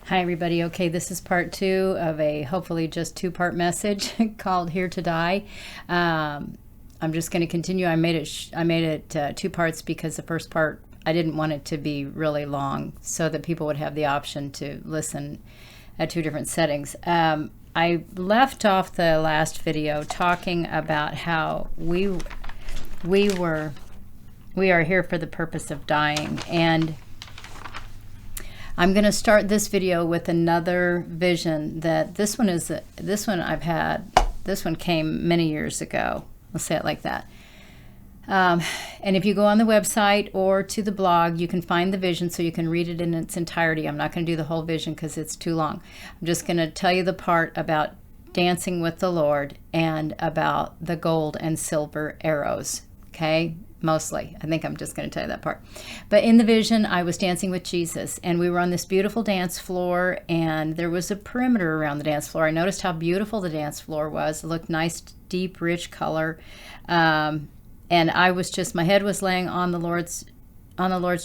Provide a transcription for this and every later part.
Hi everybody. Okay, this is part 2 of a hopefully just 2-part message called Here to Die. I'm just going to continue. I made it 2 parts because the first part I didn't want it to be really long so that people would have the option to listen at 2 different settings. I left off the last video talking about how we are here for the purpose of dying, and I'm going to start this video with another vision that this one came many years ago. Let's say it like that. And if you go on the website or to the blog, you can find the vision so you can read it in its entirety. I'm not going to do the whole vision because it's too long. I'm just going to tell you the part about dancing with the Lord and about the gold and silver arrows. Okay? Mostly. I think I'm just going to tell you that part. But in the vision, I was dancing with Jesus, and we were on this beautiful dance floor, and there was a perimeter around the dance floor. I noticed how beautiful the dance floor was. It looked nice, deep, rich color. And I was just, my head was laying on the Lord's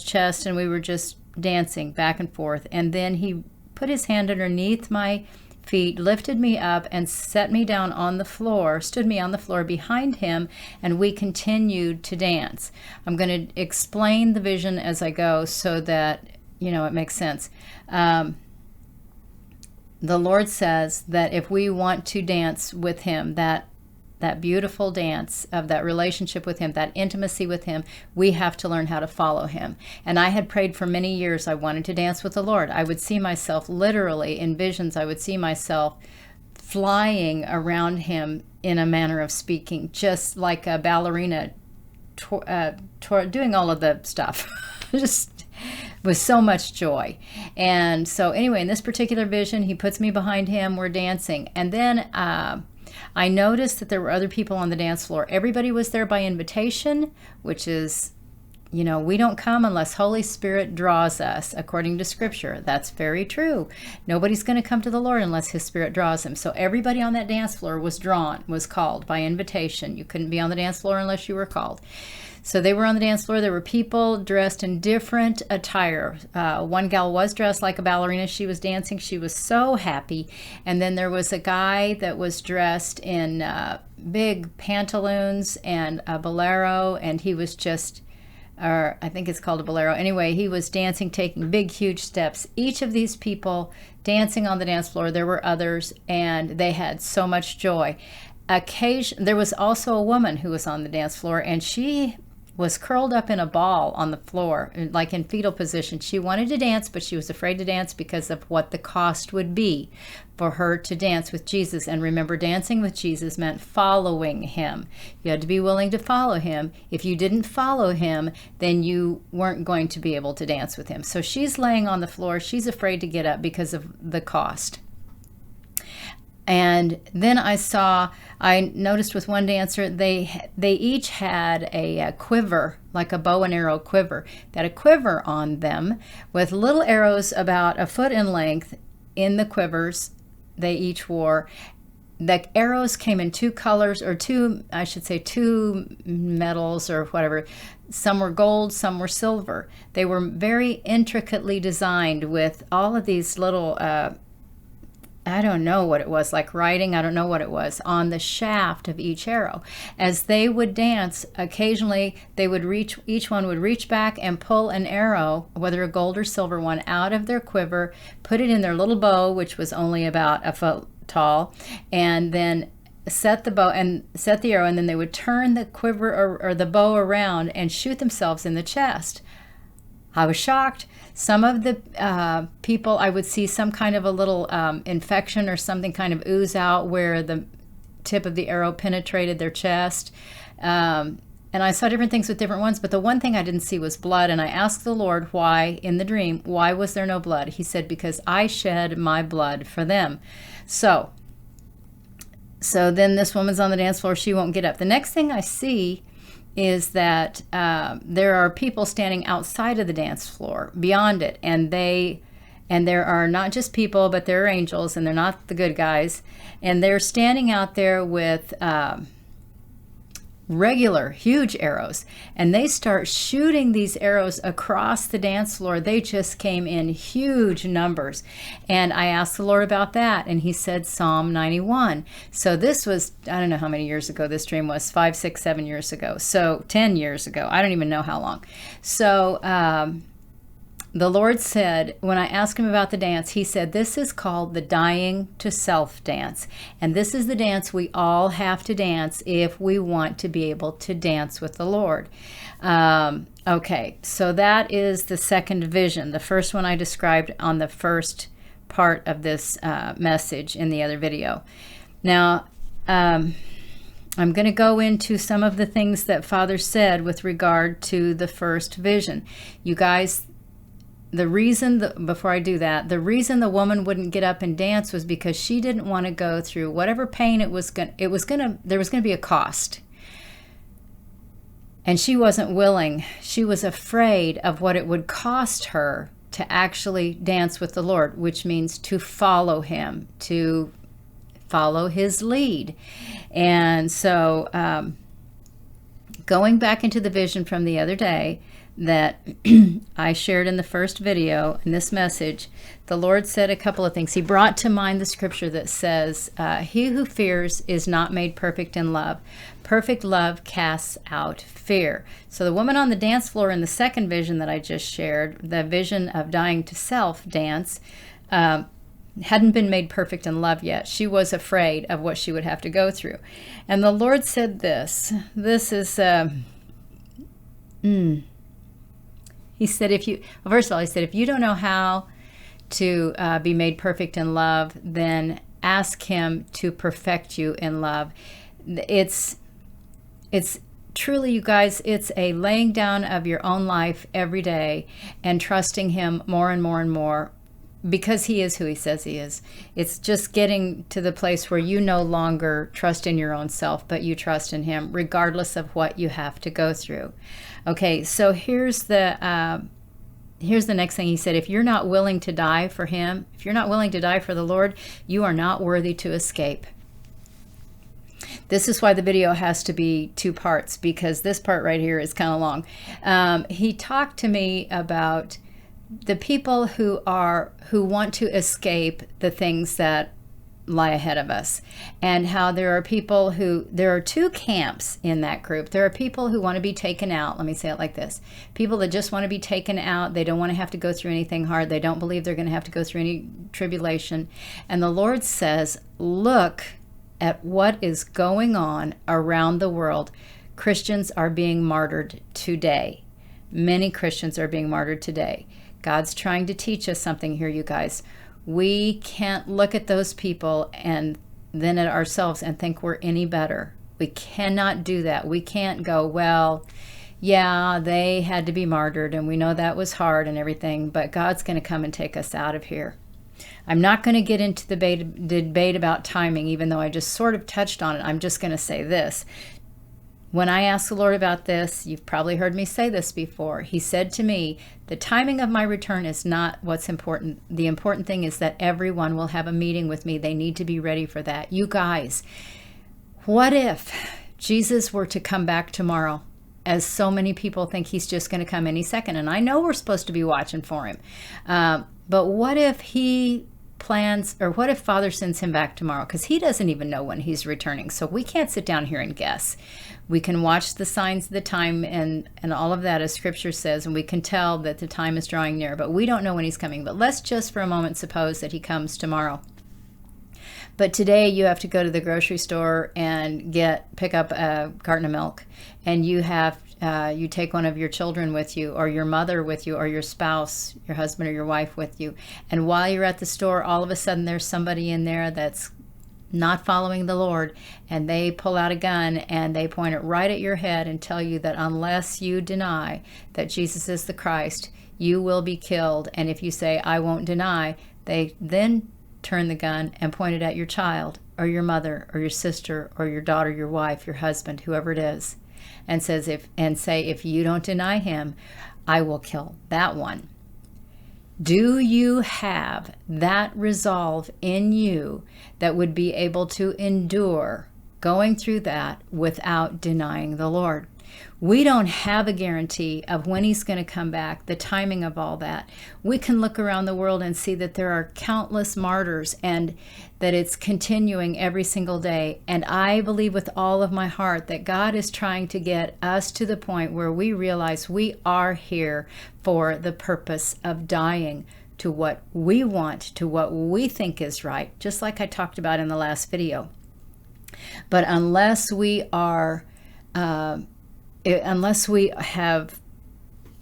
chest, and we were just dancing back and forth. And then he put his hand underneath my feet, lifted me up, and set me down on the floor, stood me on the floor behind him, and we continued to dance. I'm going to explain the vision as I go so that, it makes sense. The Lord says that if we want to dance with him, that beautiful dance of that relationship with him, that intimacy with him, we have to learn how to follow him. And I had prayed for many years. I wanted to dance with the Lord. I would see myself literally in visions. I would see myself flying around him in a manner of speaking, just like a ballerina doing all of the stuff. Just with so much joy. And so anyway, in this particular vision, he puts me behind him. We're dancing. And then I noticed that there were other people on the dance floor. Everybody was there by invitation, which is, we don't come unless Holy Spirit draws us, according to Scripture. That's very true. Nobody's going to come to the Lord unless his Spirit draws them. So everybody on that dance floor was called by invitation. You couldn't be on the dance floor unless you were called. So they were on the dance floor. There were people dressed in different attire. One gal was dressed like a ballerina. She was dancing. She was so happy. And then there was a guy that was dressed in big pantaloons and a bolero, and he was just, or I think it's called a bolero. Anyway, he was dancing, taking big, huge steps. Each of these people dancing on the dance floor, there were others, and they had so much joy. There was also a woman who was on the dance floor, and she was curled up in a ball on the floor, like in fetal position. She wanted to dance, but she was afraid to dance because of what the cost would be for her to dance with Jesus. And remember, dancing with Jesus meant following him. You had to be willing to follow him. If you didn't follow him, then you weren't going to be able to dance with him. So she's laying on the floor. She's afraid to get up because of the cost. And then I noticed with one dancer, they each had a quiver, like a bow and arrow quiver. They had a quiver on them with little arrows about a foot in length in the quivers they each wore. The arrows came in 2 colors, or 2 metals or whatever. Some were gold, some were silver. They were very intricately designed with all of these little I don't know what it was, like writing, I don't know what it was, on the shaft of each arrow. As they would dance, occasionally each one would reach back and pull an arrow, whether a gold or silver one, out of their quiver, put it in their little bow, which was only about a foot tall, and then set the arrow, and then they would turn the quiver or the bow around and shoot themselves in the chest. I was shocked. Some of the people, I would see some kind of a little infection or something kind of ooze out where the tip of the arrow penetrated their chest. And I saw different things with different ones, but the one thing I didn't see was blood. And I asked the Lord why, in the dream, why was there no blood? He said, because I shed my blood for them. So then this woman's on the dance floor. She won't get up. The next thing I see is that there are people standing outside of the dance floor, beyond it, and there are not just people, but there are angels, and they're not the good guys, and they're standing out there with regular, huge arrows. And they start shooting these arrows across the dance floor. They just came in huge numbers. And I asked the Lord about that, and he said Psalm 91. So this was, I don't know how many years ago this dream was, 5, 6, 7 years ago. So 10 years ago. I don't even know how long. So the Lord said, when I asked him about the dance, he said, this is called the dying to self dance. And this is the dance we all have to dance if we want to be able to dance with the Lord. Okay, so that is the second vision. The first one I described on the first part of this message in the other video. Now, I'm going to go into some of the things that Father said with regard to the first vision. You guys, the reason, before I do that, the reason the woman wouldn't get up and dance was because she didn't want to go through whatever pain there was going to be a cost. And she wasn't willing. She was afraid of what it would cost her to actually dance with the Lord, which means to follow him, to follow his lead. And so going back into the vision from the other day that I shared in the first video, in this message, the Lord said a couple of things. He brought to mind the scripture that says, he who fears is not made perfect in love. Perfect love casts out fear. So the woman on the dance floor in the second vision that I just shared, the vision of dying to self dance, hadn't been made perfect in love yet. She was afraid of what she would have to go through. And the Lord said this. This is... He said, first of all, he said, if you don't know how to be made perfect in love, then ask him to perfect you in love. It's truly, you guys, it's a laying down of your own life every day and trusting him more and more and more, because he is who he says he is. It's just getting to the place where you no longer trust in your own self, but you trust in him, regardless of what you have to go through. Okay, so here's the next thing he said. If you're not willing to die for him, if you're not willing to die for the Lord, you are not worthy to escape. This is why the video has to be 2 parts, because this part right here is kind of long. He talked to me about the people who want to escape the things that lie ahead of us, and how there are 2 camps in that group. There are people who want to be taken out. Let me say it like this. People that just want to be taken out. They don't want to have to go through anything hard. They don't believe they're going to have to go through any tribulation. And the Lord says, look at what is going on around the world. Christians are being martyred today. Many Christians are being martyred today. God's trying to teach us something here, you guys. We can't look at those people and then at ourselves and think we're any better. We cannot do that. We can't go, well, yeah, they had to be martyred, and we know that was hard and everything, but God's going to come and take us out of here. I'm not going to get into the debate about timing, even though I just sort of touched on it. I'm just going to say this. When I asked the Lord about this, you've probably heard me say this before. He said to me, the timing of my return is not what's important. The important thing is that everyone will have a meeting with me. They need to be ready for that. You guys, what if Jesus were to come back tomorrow, as so many people think he's just going to come any second? And I know we're supposed to be watching for him. But what if he plans, or what if Father sends him back tomorrow? Because he doesn't even know when he's returning. So we can't sit down here and guess. We can watch the signs of the time and all of that, as scripture says, and we can tell that the time is drawing near, but we don't know when he's coming. But let's just for a moment suppose that he comes tomorrow. But today you have to go to the grocery store and pick up a carton of milk, and you take one of your children with you, or your mother with you, or your spouse, your husband or your wife with you. And while you're at the store, all of a sudden there's somebody in there that's not following the Lord, and they pull out a gun and they point it right at your head and tell you that unless you deny that Jesus is the Christ, you will be killed. And if you say, I won't deny, they then turn the gun and point it at your child or your mother or your sister or your daughter, your wife, your husband, whoever it is, and say, if you don't deny him, I will kill that one. Do you have that resolve in you that would be able to endure going through that without denying the Lord. We don't have a guarantee of when he's going to come back, the timing of all that. We can look around the world and see that there are countless martyrs and that it's continuing every single day. And I believe with all of my heart that God is trying to get us to the point where we realize we are here for the purpose of dying to what we want, to what we think is right, just like I talked about in the last video. But unless we have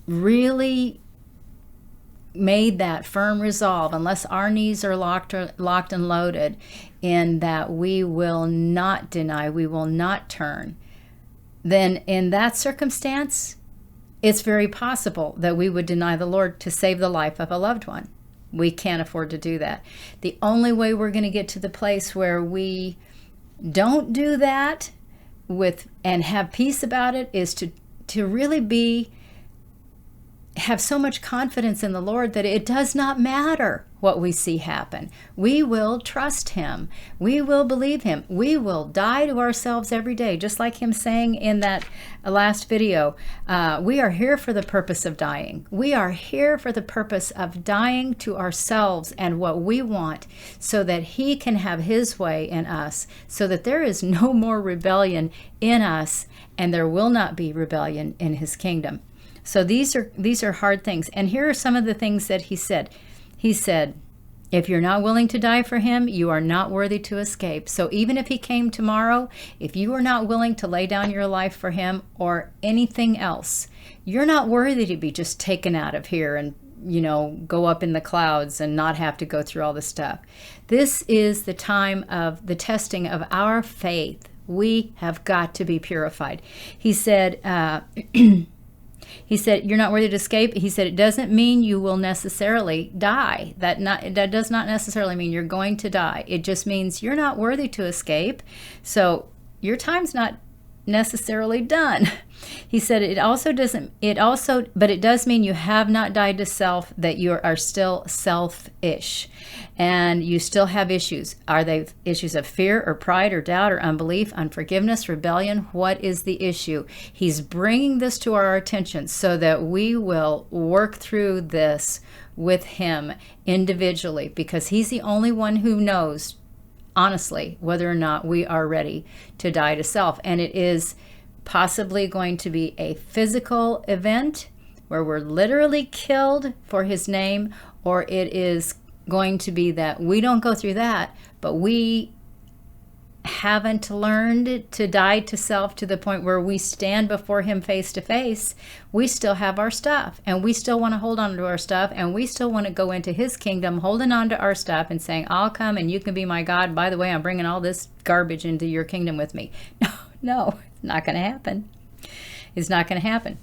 really made that firm resolve, unless our knees are locked and loaded in that we will not deny, we will not turn, then in that circumstance, it's very possible that we would deny the Lord to save the life of a loved one. We can't afford to do that. The only way we're going to get to the place where we don't do that and have peace about it is to really have so much confidence in the Lord that it does not matter what we see happen. We will trust him. We will believe him. We will die to ourselves every day, just like him saying in that last video. We are here for the purpose of dying. We are here for the purpose of dying to ourselves and what we want, so that he can have his way in us, so that there is no more rebellion in us and there will not be rebellion in his kingdom. So these are hard things. And here are some of the things that he said. He said, if you're not willing to die for him, you are not worthy to escape. So even if he came tomorrow, if you are not willing to lay down your life for him or anything else, you're not worthy to be just taken out of here and, go up in the clouds and not have to go through all this stuff. This is the time of the testing of our faith. We have got to be purified. He said, you're not worthy to escape. He said, it doesn't mean you will necessarily die. That does not necessarily mean you're going to die. It just means you're not worthy to escape. So your time's not necessarily done. He said it does mean you have not died to self, that you are still selfish and you still have issues. Are they issues of fear or pride or doubt or unbelief, unforgiveness, rebellion? What is the issue? He's bringing this to our attention so that we will work through this with him individually, because he's the only one who knows honestly whether or not we are ready to die to self. And it is possibly going to be a physical event where we're literally killed for his name, or it is going to be that we don't go through that, but we haven't learned to die to self to the point where we stand before him face to face. We still have our stuff, and we still want to hold on to our stuff, and we still want to go into his kingdom holding on to our stuff and saying, I'll come and you can be my God. By the way, I'm bringing all this garbage into your kingdom with me. No, it's not going to happen. It's not going to happen.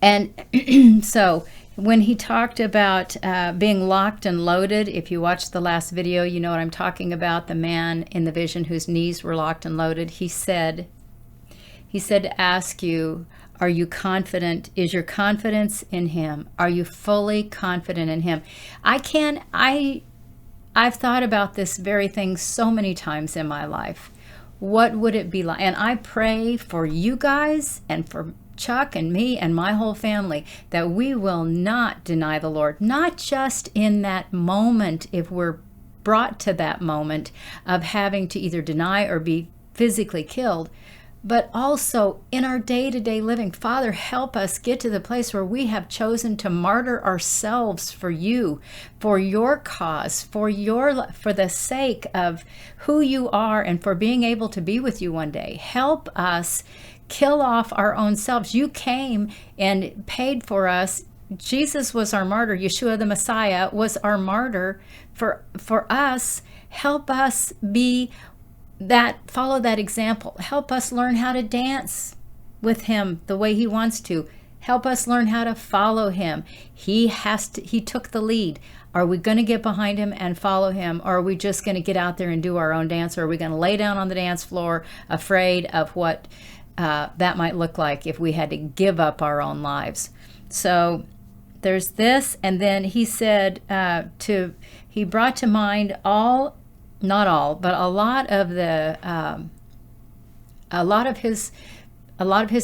And so when he talked about being locked and loaded, if you watched the last video, you know what I'm talking about, the man in the vision whose knees were locked and loaded. He said to ask you, are you confident? Is your confidence in him? Are you fully confident in him? I've thought about this very thing so many times in my life. What would it be like? And I pray for you guys and for Chuck and me and my whole family that we will not deny the Lord, not just in that moment if we're brought to that moment of having to either deny or be physically killed, but also in our day-to-day living. Father, help us get to the place where we have chosen to martyr ourselves for you, for your cause, for the sake of who you are, and for being able to be with you one day. Help us kill off our own selves. You came and paid for us. Jesus was our martyr. Yeshua the Messiah was our martyr for us. Help us follow that example. Help us learn how to dance with him the way he wants to. Help us learn how to follow him. He took the lead. Are we going to get behind him and follow him, or are we just going to get out there and do our own dance, or are we going to lay down on the dance floor afraid of what that might look like if we had to give up our own lives? So there's this. And then he said he brought to mind not all, but a lot of the a lot of his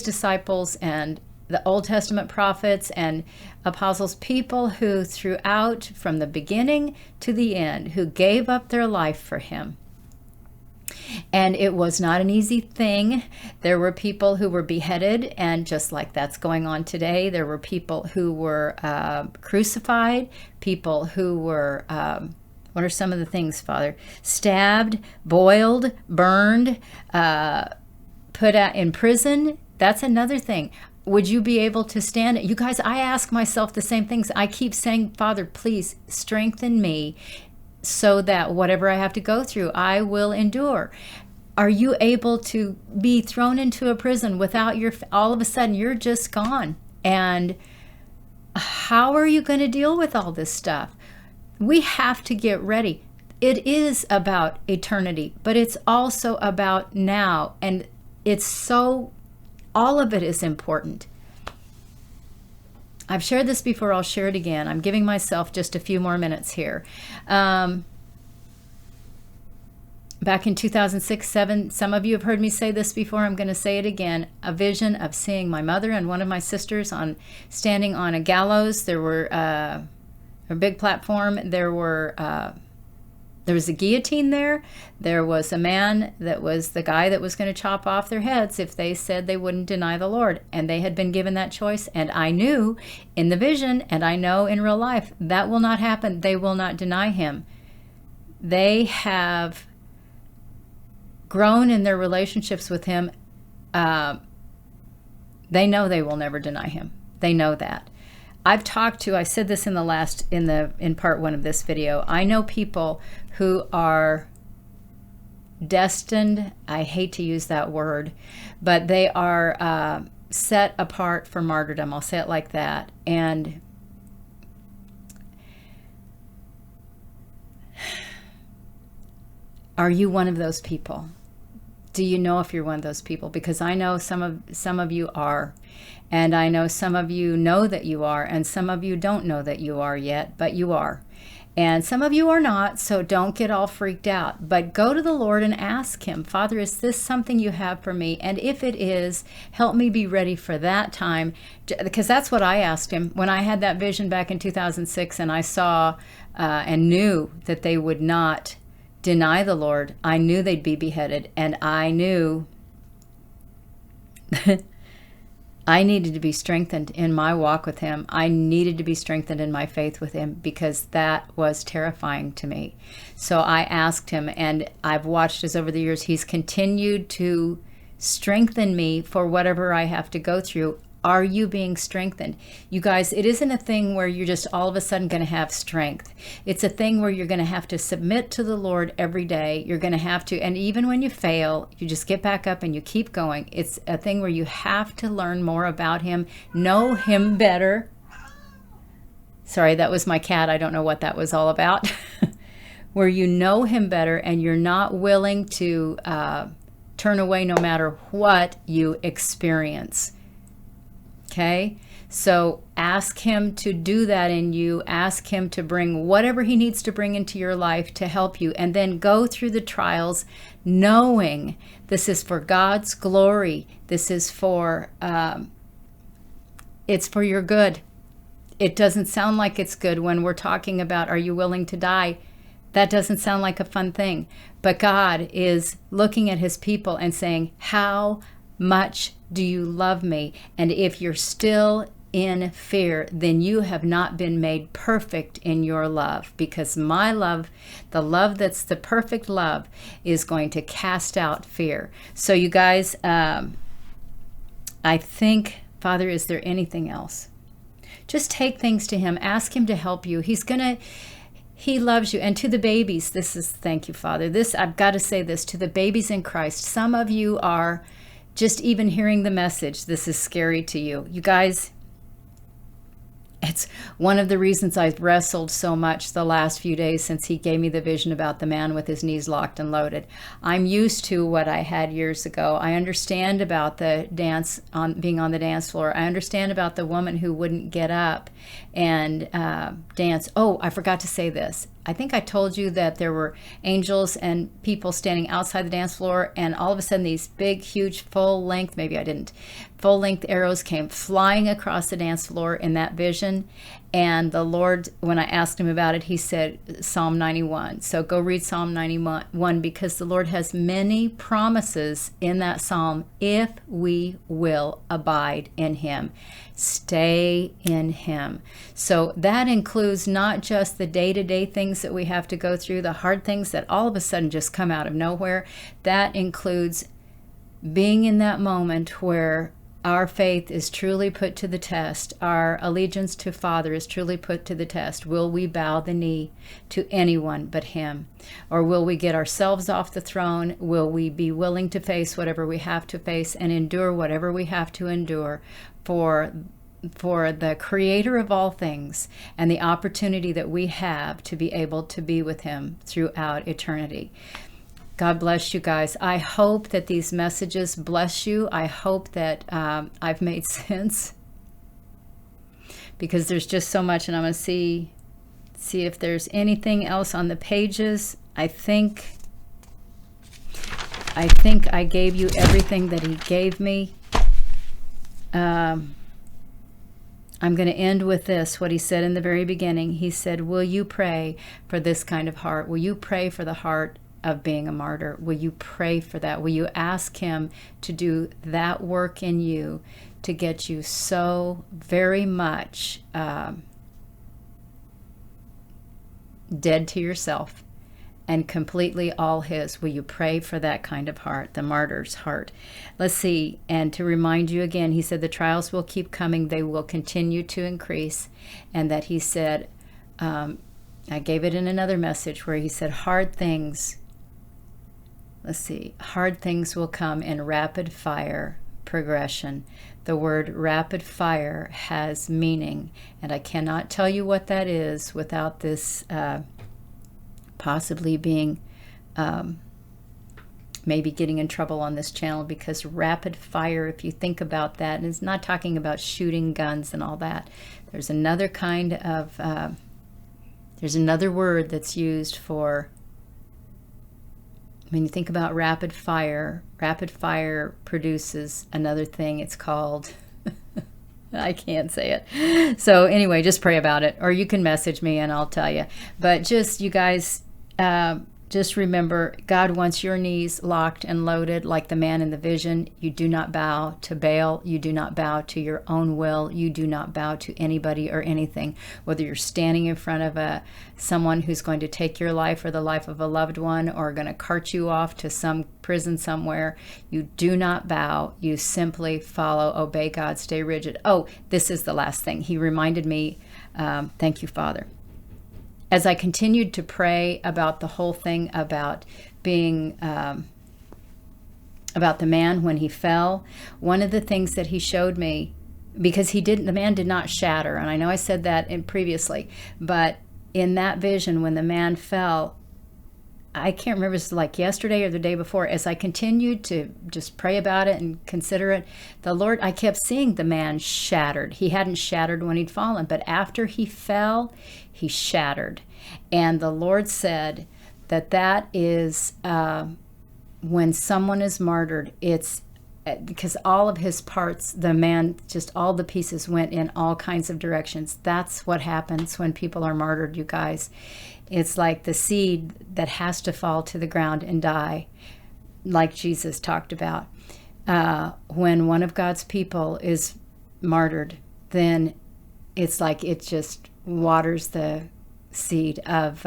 disciples and the Old Testament prophets and apostles, people who throughout, from the beginning to the end, who gave up their life for him. And it was not an easy thing. There were people who were beheaded, and just like that's going on today, there were people who were crucified, people who were, what are some of the things, Father? Stabbed, boiled, burned, put out in prison. That's another thing. Would you be able to stand it? You guys, I ask myself the same things. I keep saying, Father, please strengthen me so that whatever I have to go through, I will endure. Are you able to be thrown into a prison without all of a sudden you're just gone? And how are you going to deal with all this stuff? We have to get ready. It is about eternity, but it's also about now. And all of it is important. I've shared this before, I'll share it again. I'm giving myself just a few more minutes here. Back in 2006-07, some of you have heard me say this before, I'm going to say it again. A vision of seeing my mother and one of my sisters standing on a gallows. There were a big platform. There was a guillotine there. There was a man that was the guy that was going to chop off their heads if they said they wouldn't deny the Lord. And they had been given that choice. And I knew in the vision, and I know in real life, that will not happen. They will not deny him. They have grown in their relationships with him. They know they will never deny him. They know that. I said this in part one of this video. I know people who are destined, I hate to use that word, but they are set apart for martyrdom. I'll say it like that. And are you one of those people? Do you know if you're one of those people? Because I know some of you are. And I know some of you know that you are, and some of you don't know that you are yet, but you are. And some of you are not, so don't get all freaked out. But go to the Lord and ask him, Father, is this something you have for me? And if it is, help me be ready for that time. Because that's what I asked him when I had that vision back in 2006, and I saw and knew that they would not deny the Lord. I knew they'd be beheaded, and I knew I needed to be strengthened in my walk with him. I needed to be strengthened in my faith with him, because that was terrifying to me. So I asked him, and I've watched as over the years, he's continued to strengthen me for whatever I have to go through. Are you being strengthened? You guys, it isn't a thing where you're just all of a sudden going to have strength. It's a thing where you're going to have to submit to the Lord every day. You're going to have to, and even when you fail, you just get back up and you keep going. It's a thing where you have to learn more about him, know him better. Sorry, that was my cat. I don't know what that was all about. Where you know him better and you're not willing to turn away no matter what you experience. Okay, so ask him to do that in you. Ask him to bring whatever he needs to bring into your life to help you. And then go through the trials knowing this is for God's glory. This is for, it's for your good. It doesn't sound like it's good when we're talking about, are you willing to die? That doesn't sound like a fun thing. But God is looking at his people and saying, how much do you love me? And if you're still in fear, then you have not been made perfect in your love, because my love, the love that's the perfect love, is going to cast out fear. So you guys, I think, Father, is there anything else? Just take things to him. Ask him to help you. He loves you. And to the babies, thank you, Father. I've got to say this, to the babies in Christ. Some of you are just even hearing the message, this is scary to you. You guys, it's one of the reasons I've wrestled so much the last few days since he gave me the vision about the man with his knees locked and loaded. I'm used to what I had years ago. I understand about the being on the dance floor. I understand about the woman who wouldn't get up and dance. Oh, I forgot to say this. I think I told you that there were angels and people standing outside the dance floor, and all of a sudden these big, huge, full-length, maybe I didn't, full-length arrows came flying across the dance floor in that vision. And the Lord, when I asked him about it, he said Psalm 91. So go read Psalm 91, because the Lord has many promises in that psalm if we will abide in him. Stay in him. So that includes not just the day-to-day things that we have to go through, the hard things that all of a sudden just come out of nowhere. That includes being in that moment where our faith is truly put to the test. Our allegiance to Father is truly put to the test. Will we bow the knee to anyone but him? Or will we get ourselves off the throne? Will we be willing to face whatever we have to face and endure whatever we have to endure for the creator of all things and the opportunity that we have to be able to be with him throughout eternity? God bless you guys. I hope that these messages bless you. I hope that I've made sense, because there's just so much, and I'm going to see if there's anything else on the pages. I think I gave you everything that he gave me. I'm going to end with this, what he said in the very beginning. He said, will you pray for this kind of heart? Will you pray for the heart of being a martyr? Will you pray for that? Will you ask him to do that work in you to get you so very much dead to yourself and completely all his? Will you pray for that kind of heart, the martyr's heart? Let's see. And to remind you again, he said the trials will keep coming. They will continue to increase. And that he said, I gave it in another message where he said hard things, let's see, hard things will come in rapid fire progression. The word rapid fire has meaning, and I cannot tell you what that is without this possibly being maybe getting in trouble on this channel, because rapid fire, if you think about that, and it's not talking about shooting guns and all that. There's another kind of there's another word that's used for, when you think about rapid fire produces another thing. It's called, I can't say it. So anyway, just pray about it, or you can message me and I'll tell you. But just, you guys, just remember, God wants your knees locked and loaded like the man in the vision. You do not bow to Baal. You do not bow to your own will. You do not bow to anybody or anything. Whether you're standing in front of someone who's going to take your life or the life of a loved one, or going to cart you off to some prison somewhere, you do not bow. You simply follow, obey God, stay rigid. Oh, this is the last thing. He reminded me, thank you, Father. As I continued to pray about the whole thing about being, about the man when he fell, one of the things that he showed me, because the man did not shatter, and I know I said that previously, but in that vision when the man fell, I can't remember if it was like yesterday or the day before, as I continued to just pray about it and consider it, the Lord, I kept seeing the man shattered. He hadn't shattered when he'd fallen, but after he fell, he shattered. And the Lord said that is when someone is martyred, it's because all of his parts, the man, just all the pieces went in all kinds of directions. That's what happens when people are martyred, you guys. It's like the seed that has to fall to the ground and die, like Jesus talked about. When one of God's people is martyred, then it's like it just waters the seed of,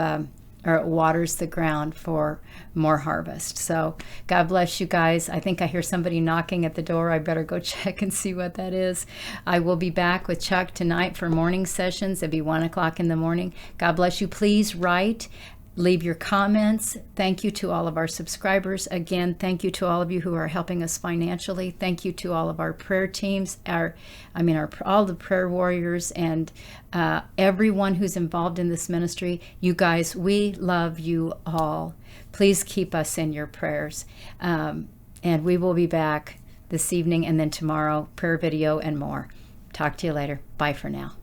or it waters the ground for more harvest. So God bless you guys. I think I hear somebody knocking at the door. I better go check and see what that is. I will be back with Chuck tonight for morning sessions. It'll be 1 o'clock in the morning. God bless you. Please write. Leave your comments. Thank you to all of our subscribers. Again, thank you to all of you who are helping us financially. Thank you to all of our prayer teams, all the prayer warriors, and everyone who's involved in this ministry. You guys, we love you all. Please keep us in your prayers. And we will be back this evening and then tomorrow, prayer video and more. Talk to you later. Bye for now.